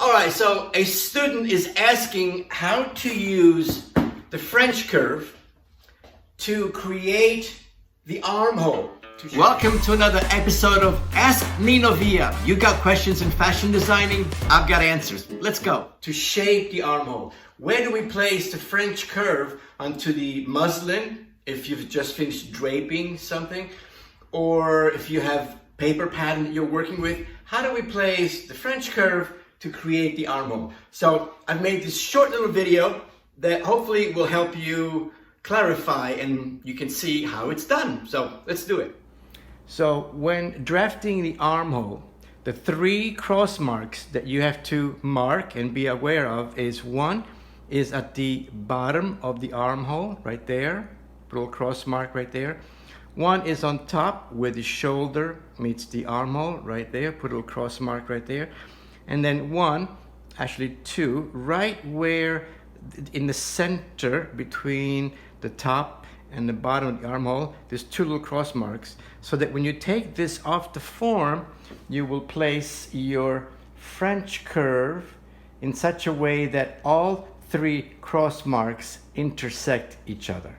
All right, so a student is asking how to use the French curve to create the armhole. Welcome to another episode of Ask Nino Via. You got questions in fashion designing? I've got answers. Let's go. To shape the armhole. Where do we place the French curve onto the muslin if you've just finished draping something? Or if you have paper pattern that you're working with, how do we place the French curve to create the armhole? So I've made this short little video that hopefully will help you clarify and you can see how it's done. So let's do it. So when drafting the armhole, the three cross marks that you have to mark and be aware of is one is at the bottom of the armhole right there, little cross mark right there. One is on top where the shoulder meets the armhole right there, put a little cross mark right there. And then one, actually two, right where in the center between the top and the bottom of the armhole, there's two little cross marks, so that when you take this off the form, you will place your French curve in such a way that all three cross marks intersect each other.